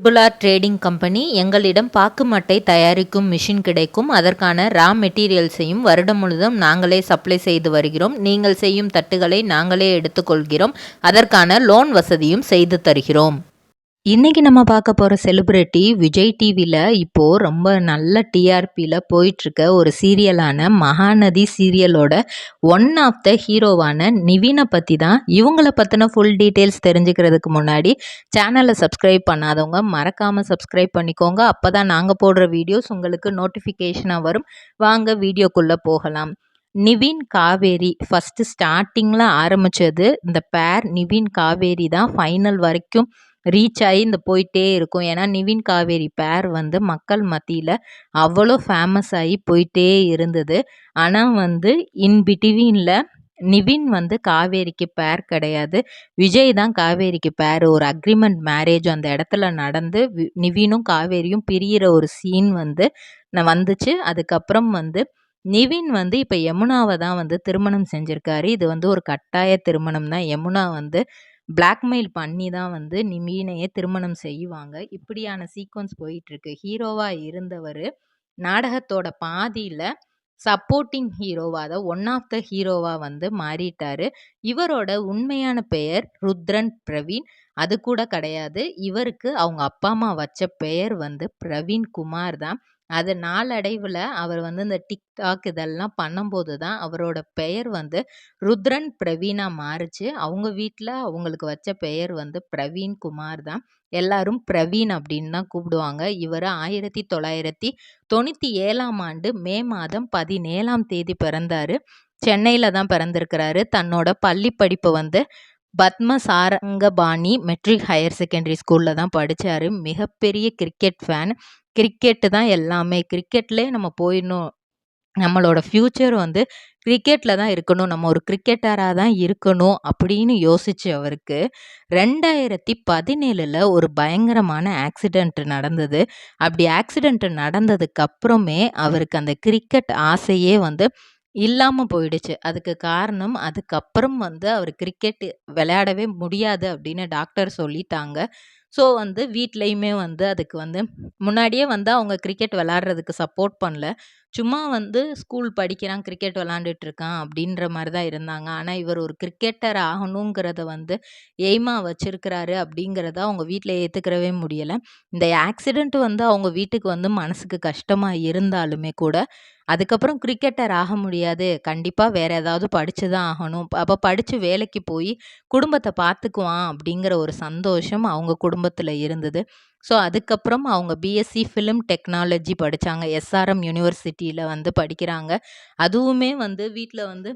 ட்ரிபுல் trading company எங்களிடம் பாக்கு மட்டை தயாரிக்கும் மிஷின் கிடைக்கும். அதற்கான ரா மெட்டீரியல்ஸையும் வருடம் முழுதும் நாங்களே சப்ளை செய்து வருகிறோம். நீங்கள் செய்யும் தட்டுகளை நாங்களே எடுத்துக்கொள்கிறோம். அதற்கான லோன் வசதியும் செய்து தருகிறோம். இன்றைக்கி நம்ம பார்க்க போகிற செலிப்ரிட்டி விஜய் டிவியில் இப்போது ரொம்ப நல்ல டிஆர்பியில் போயிட்டுருக்க ஒரு சீரியலான மகாநதி சீரியலோட ஒன் ஆஃப் த ஹீரோவான நிவினை பற்றி தான். இவங்களை பற்றின ஃபுல் டீட்டெயில்ஸ் தெரிஞ்சுக்கிறதுக்கு முன்னாடி சேனலை சப்ஸ்கிரைப் பண்ணாதவங்க மறக்காமல் சப்ஸ்கிரைப் பண்ணிக்கோங்க. அப்போ தான் நாங்கள் போடுற வீடியோஸ் உங்களுக்கு நோட்டிஃபிகேஷனாக வரும். வாங்க வீடியோக்குள்ளே போகலாம். நிவின் காவேரி ஃபஸ்ட்டு ஸ்டார்டிங்கில் ஆரம்பித்தது இந்த பேர் நிவின் காவேரி தான் ஃபைனல் வரைக்கும் ரீச் ஆகி இந்த போயிட்டே இருக்கும். ஏன்னா நிவின் காவேரி பேர் வந்து மக்கள் மத்தியில் அவ்வளோ ஃபேமஸ் ஆகி போயிட்டே இருந்தது. ஆனால் வந்து இன் பிட்வீனில் நிவின் வந்து காவேரிக்கு பேர் கிடையாது, விஜய் தான் காவேரிக்கு பேர். ஒரு அக்ரிமெண்ட் மேரேஜ் அந்த இடத்துல நடந்து நிவினும் காவேரியும் பிரிகிற ஒரு சீன் வந்து வந்துச்சு. அதுக்கப்புறம் வந்து நிவின் வந்து இப்போ யமுனாவை தான் வந்து திருமணம் செஞ்சுருக்காரு. இது வந்து ஒரு கட்டாய திருமணம் தான். யமுனா வந்து பிளாக்மெயில் பண்ணி தான் வந்து நிவினையே திருமணம் செய்வாங்க. இப்படியான சீக்வன்ஸ் போயிட்டுருக்கு. ஹீரோவாக இருந்தவர் நாடகத்தோட பாதியில் சப்போர்ட்டிங் ஹீரோவாக, அதாவது ஒன் ஆஃப் த ஹீரோவாக வந்து மாறிட்டார். இவரோட உண்மையான பெயர் ருத்ரன் பிரவீன். அது கூட கிடையாது. இவருக்கு அவங்க அப்பா அம்மா வச்ச பெயர் வந்து பிரவீன் குமார் தான். அது நாளடைவில் அவர் வந்து இந்த டிக்டாக் இதெல்லாம் பண்ணும்போது தான் அவரோட பெயர் வந்து ருத்ரன் பிரவீனா மாறுச்சு. அவங்க வீட்டில் அவங்களுக்கு வச்ச பெயர் வந்து பிரவீன் குமார் தான். எல்லாரும் பிரவீன் அப்படின்னு தான் கூப்பிடுவாங்க. இவர் 1997ஆம் ஆண்டு மே மாதம் 17ஆம் தேதி பிறந்தார். சென்னையில் தான் பிறந்திருக்கிறாரு. தன்னோட பள்ளி படிப்பை வந்து Padma Sarangapani matric higher secondary ஸ்கூலில் தான் படித்தார். மிகப்பெரிய கிரிக்கெட் ஃபேன். கிரிக்கெட்டு தான் எல்லாமே. கிரிக்கெட்லேயே நம்ம போயிடணும், நம்மளோட ஃப்யூச்சர் வந்து கிரிக்கெட்டில் தான் இருக்கணும், நம்ம ஒரு கிரிக்கெட்டராக தான் இருக்கணும் அப்படின்னு யோசிச்சு அவருக்கு 2017 ஒரு பயங்கரமான ஆக்சிடெண்ட் நடந்தது. அப்படி ஆக்சிடெண்ட் நடந்ததுக்கு அப்புறமே அவருக்கு அந்த கிரிக்கெட் ஆசையே வந்து இல்லாமல் போயிடுச்சு. அதுக்கு காரணம் அதுக்கப்புறம் வந்து அவர் கிரிக்கெட் விளையாடவே முடியாது அப்படின்னு டாக்டர் சொல்லிட்டாங்க. ஸோ வந்து வீட்லேயுமே வந்து அதுக்கு வந்து முன்னாடியே வந்து அவங்க கிரிக்கெட் விளாட்றதுக்கு சப்போர்ட் பண்ணல. சும்மா வந்து ஸ்கூல் படிக்கிறான், கிரிக்கெட் விளாண்டுட்டு இருக்கான் அப்படின்ற மாதிரி தான் இருந்தாங்க. ஆனால் இவர் ஒரு கிரிக்கெட்டர் ஆகணுங்கிறத வந்து எய்மாக வச்சிருக்கிறாரு அப்படிங்கிறத அவங்க வீட்டில் ஏற்றுக்கிறவே முடியலை. இந்த ஆக்சிடெண்ட் வந்து அவங்க வீட்டுக்கு வந்து மனசுக்கு கஷ்டமாக இருந்தாலுமே கூட அதுக்கப்புறம் கிரிக்கெட்டர் ஆக முடியாது, கண்டிப்பாக வேறு ஏதாவது படித்து தான் ஆகணும், அப்போ படித்து வேலைக்கு போய் குடும்பத்தை பார்த்துக்குவான் அப்படிங்கிற ஒரு சந்தோஷம் அவங்க குடும்பத்தில் இருந்தது. ஸோ அதுக்கப்புறம் அவங்க பிஎஸ்சி ஃபிலிம் டெக்னாலஜி படித்தாங்க. எஸ்ஆர்எம் யூனிவர்சிட்டியில் வந்து படிக்கிறாங்க. அதுவுமே வந்து வீட்டில் வந்து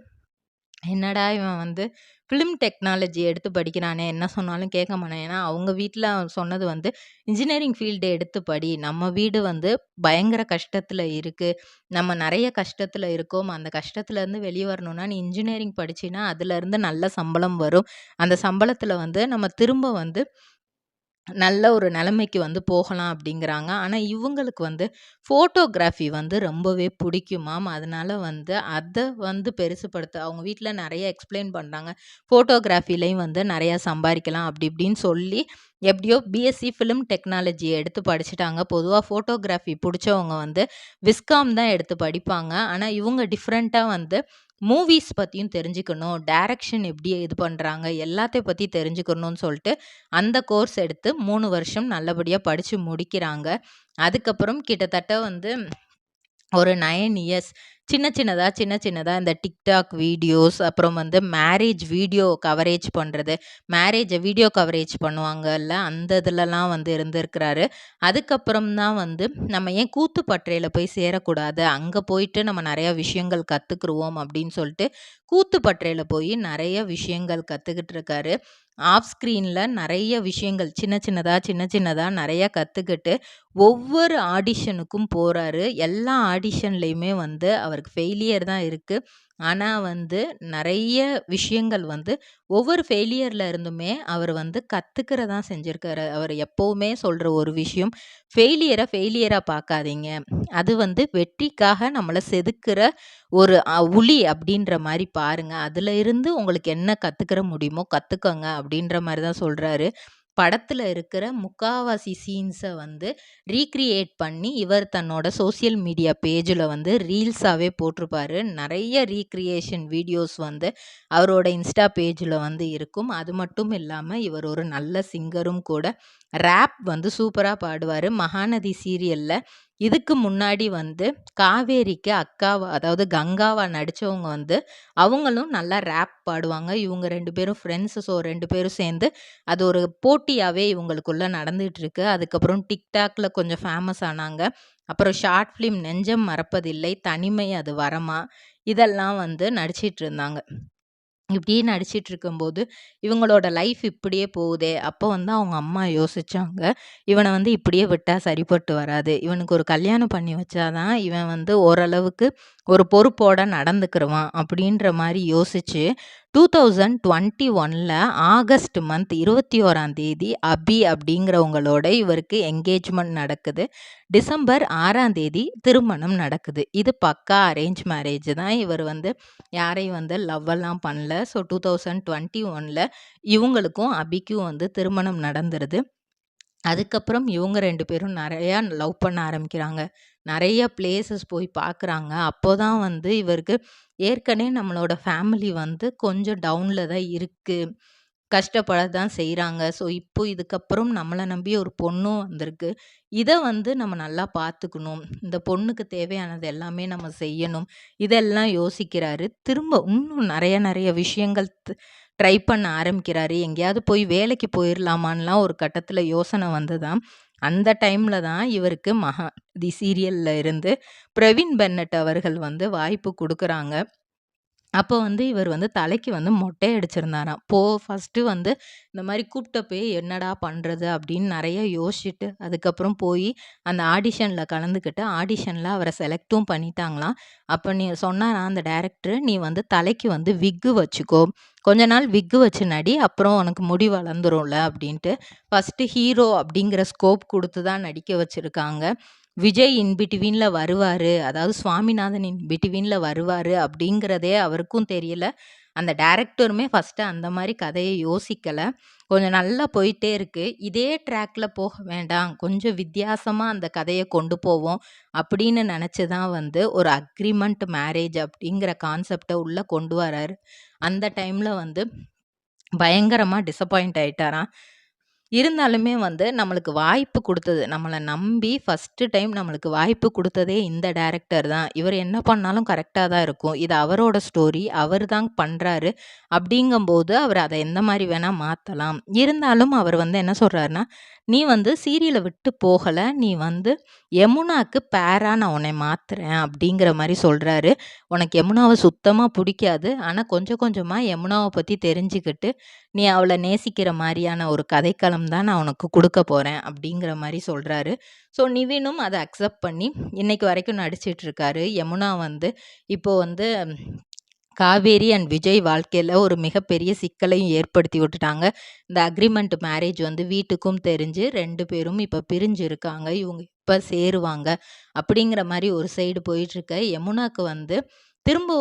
என்னடா இவன் வந்து ஃபிலிம் டெக்னாலஜி எடுத்து படிக்கிறானே, என்ன சொன்னாலும் கேட்க மாட்டான். ஏன்னா அவங்க வீட்டில் சொன்னது வந்து இன்ஜினியரிங் ஃபீல்டு எடுத்து படி, நம்ம வீடு வந்து பயங்கர கஷ்டத்தில் இருக்குது, நம்ம நிறைய கஷ்டத்தில் இருக்கோம், அந்த கஷ்டத்துலேருந்து வெளியே வரணும்னா நீ இன்ஜினியரிங் படிச்சின்னா அதுலேருந்து நல்ல சம்பளம் வரும், அந்த சம்பளத்தில் வந்து நம்ம திரும்ப வந்து நல்ல ஒரு நிலைமைக்கு வந்து போகலாம் அப்படிங்கிறாங்க. ஆனால் இவங்களுக்கு வந்து ஃபோட்டோகிராஃபி வந்து ரொம்பவே பிடிக்குமாம். அதனால் வந்து அதை வந்து பெருசுப்படுத்த அவங்க வீட்டில் நிறைய எக்ஸ்பிளைன் பண்ணுறாங்க. ஃபோட்டோகிராஃபிலையும் வந்து நிறையா சம்பாதிக்கலாம் அப்படி இப்படின்னு சொல்லி எப்படியோ பிஎஸ்சி ஃபிலிம் டெக்னாலஜி எடுத்து படிச்சுட்டாங்க. பொதுவாக ஃபோட்டோகிராஃபி பிடிச்சவங்க வந்து விஸ்காம் தான் எடுத்து படிப்பாங்க. ஆனால் இவங்க டிஃப்ரெண்ட்டாக வந்து மூவிஸ் பற்றியும் தெரிஞ்சுக்கணும், டைரக்ஷன் எப்படி இது பண்ணுறாங்க எல்லாத்தையும் பற்றி தெரிஞ்சுக்கணும்னு சொல்லிட்டு அந்த கோர்ஸ் எடுத்து 3 வருஷம் நல்லபடியாக படித்து முடிக்கிறாங்க. அதுக்கப்புறம் கிட்டத்தட்ட வந்து ஒரு 9 இயர்ஸ் சின்ன சின்னதாக இந்த டிக்டாக் வீடியோஸ், அப்புறம் வந்து மேரேஜ் வீடியோ கவரேஜ் பண்ணுறது, மேரேஜை வீடியோ கவரேஜ் பண்ணுவாங்கல்ல, அந்த இதுலலாம் வந்து இருந்திருக்கிறாரு. அதுக்கப்புறம் தான் வந்து நம்ம ஏன் கூத்துப்பட்றையில் போய் சேரக்கூடாது, அங்கே போயிட்டு நம்ம நிறையா விஷயங்கள் கற்றுக்குருவோம் அப்படின்னு சொல்லிட்டு கூத்துப்பட்றையில் போய் நிறைய விஷயங்கள் கற்றுக்கிட்டு இருக்காரு. ஆஃப் ஸ்க்ரீனில் நிறைய விஷயங்கள் சின்ன சின்னதாக நிறையா கற்றுக்கிட்டு ஒவ்வொரு ஆடிஷனுக்கும் போகிறாரு. எல்லா ஆடிஷன்லேயுமே வந்து அவருக்கு ஃபெயிலியர் தான் இருக்குது. ஆனால் வந்து நிறைய விஷயங்கள் வந்து ஒவ்வொரு ஃபெயிலியரில் இருந்துமே அவர் வந்து கற்றுக்கிறதான் செஞ்சுருக்காரு. அவர் எப்போவுமே சொல்கிற ஒரு விஷயம், ஃபெயிலியராக பார்க்காதீங்க, அது வந்து வெற்றிக்காக நம்மளை செதுக்கிற ஒரு உளி அப்படின்ற மாதிரி பாருங்கள், அதில் இருந்து உங்களுக்கு என்ன கற்றுக்கிற முடியுமோ கற்றுக்கோங்க அப்படின்ற மாதிரி தான் சொல்கிறாரு. படத்துல இருக்கிற முக்காவாசி சீன்ஸ வந்து ரீக்ரியேட் பண்ணி, இவர் தன்னோட சோசியல் மீடியா பேஜ்ல வந்து ரீல்ஸாவே போட்டிருப்பாரு. நெறைய ரீக்ரியேஷன் வீடியோஸ் வந்து அவரோட இன்ஸ்டா பேஜ்ல வந்து இருக்கும். அது மட்டும் இல்லாம இவர் ஒரு நல்ல சிங்கரும் கூட. ராப் வந்து சூப்பரா பாடுவாரு. மகாநதி சீரியல்ல இதுக்கு முன்னாடி வந்து காவேரிக்கு அக்காவா, அதாவது கங்காவா நடிச்சவங்க வந்து அவங்களும் நல்லா ராப் பாடுவாங்க. இவங்க 2 பேரும் ஃப்ரெண்ட்ஸ். ஸோ 2 பேரும் சேர்ந்து அது ஒரு போட்டியாவே இவங்களுக்குள்ள நடந்துட்டு இருக்கு. அதுக்கப்புறம் டிக்டாக்ல கொஞ்சம் ஃபேமஸ் ஆனாங்க. அப்புறம் ஷார்ட் ஃபிலிம் நெஞ்சம் மறப்பதில்லை, தனிமை அது வரமா, இதெல்லாம் வந்து நடிச்சிட்டு இருந்தாங்க. இப்படியே நடிச்சிட்டு இருக்கும்போது, இவங்களோட லைஃப் இப்படியே போகுதே! அப்போ வந்து அவங்க அம்மா யோசிச்சாங்க. இவன வந்து இப்படியே விட்டா சரிப்பட்டு வராது. இவனுக்கு ஒரு கல்யாணம் பண்ணி வச்சா தான், இவன் வந்து ஓரளவுக்கு ஒரு பொறுப்போட நடந்துக்கிருவான். அப்படின்ற மாரி யோசிச்சு 2021ல ஆகஸ்ட் மந்த் 21ஆம் தேதி அபி அப்படிங்கிறவங்களோட இவருக்கு என்கேஜ்மெண்ட் நடக்குது. டிசம்பர் 6ஆம் தேதி திருமணம் நடக்குது. இது பக்கா அரேஞ்ச் மேரேஜ் தான். இவர் வந்து யாரையும் வந்து லவ்வெல்லாம் பண்ணல. ஸோ 2021ல இவங்களுக்கும் அபிக்கும் வந்து திருமணம் நடந்துருது. அதுக்கப்புறம் இவங்க 2 பேரும் நெறையா லவ் பண்ண ஆரம்பிக்கிறாங்க. நெறைய பிளேஸஸ் போய் பார்க்குறாங்க. அப்போதான் வந்து இவருக்கு ஏற்கனவே நம்மளோட ஃபேமிலி வந்து கொஞ்சம் டவுன்ல தான் இருக்கு. கஷ்டப்பட தான் செய்றாங்க. ஸோ, இப்போ இதுக்கப்புறம் நம்மள நம்பி ஒரு பொண்ணும் வந்திருக்கு. இத வந்து நம்ம நல்லா பார்த்துக்கணும். இந்த பொண்ணுக்கு தேவையானது எல்லாமே நம்ம செய்யணும். இதெல்லாம் யோசிக்கிறாரு. திரும்ப இன்னும் நெறைய நெறைய விஷயங்கள் ட்ரை பண்ண ஆரம்பிக்கிறாரு. எங்கேயாவது போய் வேலைக்கு போயிரலாமான்லாம் ஒரு கட்டத்தில யோசனை வந்ததாம். அந்த டைம்ல தான் இவருக்கு தி சீரியல்ல இருந்து பிரவீன் பென்னட் அவர்கள் வந்து வாய்ப்பு குடுக்குறாங்க. அப்போ வந்து இவர் வந்து தலைக்கு வந்து மொட்டை அடிச்சிருந்தாராம். ஃபர்ஸ்ட்டு வந்து இந்த மாரி கூப்ட்டப்பயே என்னடா பண்றது? அப்படின்னு நெறைய யோசிச்சுட்டு, அதுக்கப்புறம் போயி அந்த ஆடிஷன்ல கலந்துக்கிட்டு, ஆடிஷன்ல அவர செலக்ட்டும் பண்ணிட்டாங்களாம். அப்ப சொன்னாராம் அந்த டைரக்டர், "நீ வந்து தலைக்கு வந்து விக்கு வச்சுக்கோ. கொஞ்ச நாள் விக்கு வச்சு நடி. அப்புறம் உனக்கு முடி வளர்ந்துரும்ல" அப்படின்ட்டு. ஃபர்ஸ்ட்டு ஹீரோ அப்படிங்கிற ஸ்கோப் குடுத்து தான் நடிக்க வச்சிருக்காங்க. விஜய் இன் பிட்வீன்ல வருவாரு. அதாவது சுவாமிநாதன் இன் பிட்வீன்ல வருவாரு அப்படிங்கிறதே அவருக்கும் தெரியல. அந்த டைரக்டருமே ஃபர்ஸ்ட்டு அந்த மாரி கதைய யோசிக்கல. கொஞ்சம் நல்லா போயிட்டே இருக்கு. இதே ட்ராக்ல போக வேண்டாம். கொஞ்சம் வித்தியாசமா அந்த கதைய கொண்டு போவோம் அப்படின்னு நெனச்சு தான் வந்து ஒரு அக்ரீமெண்ட் மேரேஜ் அப்படிங்கிற கான்செப்ட்ட உள்ள கொண்டு வராரு. அந்த டைம்ல வந்து பயங்கரமா டிசப்பாயிண்ட் ஆயிட்டாராம். இருந்தாலுமே வந்து நம்மளுக்கு வாய்ப்பு குடுத்தது, நம்மள நம்பி ஃபர்ஸ்ட்டு டைம் நம்மளுக்கு வாய்ப்பு குடுத்ததே இந்த டைரக்டர் தான். இவர் என்ன பண்ணாலும் கரெக்ட்டா தான் இருக்கும். இது அவரோட ஸ்டோரி. அவர் தான் பண்றாரு. அப்படிங்கம்போது அவர் அத எந்த மாரி வேணா மாத்தலாம். இருந்தாலும் அவர் வந்து என்ன சொல்றாருன்னா, "நீ வந்து சீரியல விட்டு போகல. நீ வந்து யமுனாக்கு பேரா நான் உன்னைய மாத்துறேன்." அப்படிங்கிற மாரி சொல்றாரு. "உனக்கு யமுனாவ சுத்தமா புடிக்காது. ஆனா கொஞ்சம் கொஞ்சமா யமுனாவ பத்தி தெரிஞ்சுக்கிட்டு, நீ அவள நேசிக்கிற மாரியான ஒரு கதைக்களம் தான் நான் உனக்கு குடுக்க போறேன்." அப்படிங்கிற மாரி சொல்றாரு. ஸோ நிவினும் அத அக்செப்ட் பண்ணி இன்னைக்கு வரைக்கும் நடிச்சிட்டு இருக்காரு. யமுனா வந்து இப்போ வந்து காவேரி அண்ட் விஜய் வாழ்க்கையில ஒரு மிகப்பெரிய சிக்கலையும் ஏற்படுத்தி விட்டுட்டாங்க. இந்த அக்ரீமெண்ட் மேரேஜ் வந்து வீட்டுக்கும் தெரிஞ்சு 2 பேரும் இப்ப பிரிஞ்சு இருக்காங்க. இவங்க எப்ப சேருவாங்க? அப்படிங்கிற மாரி ஒரு சைடு போயிட்டுருக்க. யமுனாக்கு வந்து திரும்ப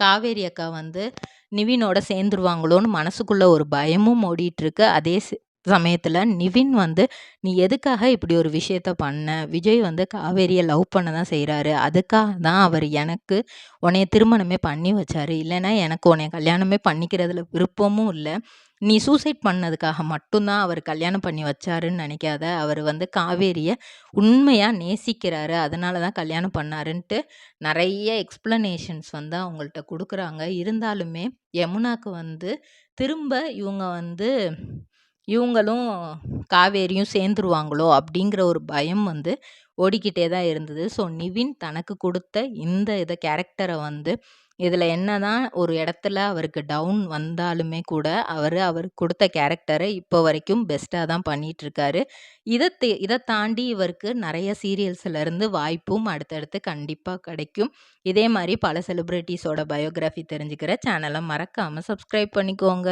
காவேரி அக்கா வந்து நிவினோட சேர்ந்துருவாங்களோன்னு மனசுக்குள்ள ஒரு பயமும் ஓடிட்டுருக்கு. அதே சமயத்துல நிவின் வந்து, "நீ எதுக்காக இப்படி ஒரு விஷயத்த பண்ண? விஜய் வந்து காவேரிய லவ் பண்ண தான் செய்றாரு. அதுக்காக தான் அவரு எனக்கு உன்னைய திருமணமே பண்ணி வச்சாரு. இல்லன்னா எனக்கு உன்னைய கல்யாணமே பண்ணிக்கிறதுல விருப்பமும் இல்ல. நீ சூசைட் பண்ணதுக்காக மட்டும் தான் அவரு கல்யாணம் பண்ணி வச்சாருன்னு நெனைக்காத. அவரு வந்து காவேரிய உண்மையா நேசிக்கிறாரு. அதனால தான் கல்யாணம் பண்ணாருன்ட்டு" நெறைய எக்ஸ்ப்ளனேஷன்ஸ் வந்து அவங்கள்ட்ட குடுக்குறாங்க. இருந்தாலுமே யமுனாக்கு வந்து திரும்ப இவங்க வந்து இவங்களும் காவேரியும் சேர்ந்துருவாங்களோ அப்படிங்கிற ஒரு பயம் வந்து ஓடிக்கிட்டே தான் இருந்தது. ஸோ நிவின் தனக்கு குடுத்த இந்த கேரக்டர வந்து இதில என்னதான் ஒரு இடத்துல அவருக்கு டவுன் வந்தாலுமே கூட, அவருக்கு குடுத்த கேரக்டர இப்போ வரைக்கும் பெஸ்ட்டா தான் பண்ணிட்டுருக்காரு. இத தாண்டி இவருக்கு நெறைய சீரியல்ஸ்லருந்து வாய்ப்பும் அடுத்தடுத்து கண்டிப்பா கிடைக்கும். இதே மாரி பல செலிபிரிட்டீஸோட பயோகிராஃபி தெரிஞ்சுக்கிற சேனல மறக்காம சப்ஸ்கிரைப் பண்ணிக்கோங்க.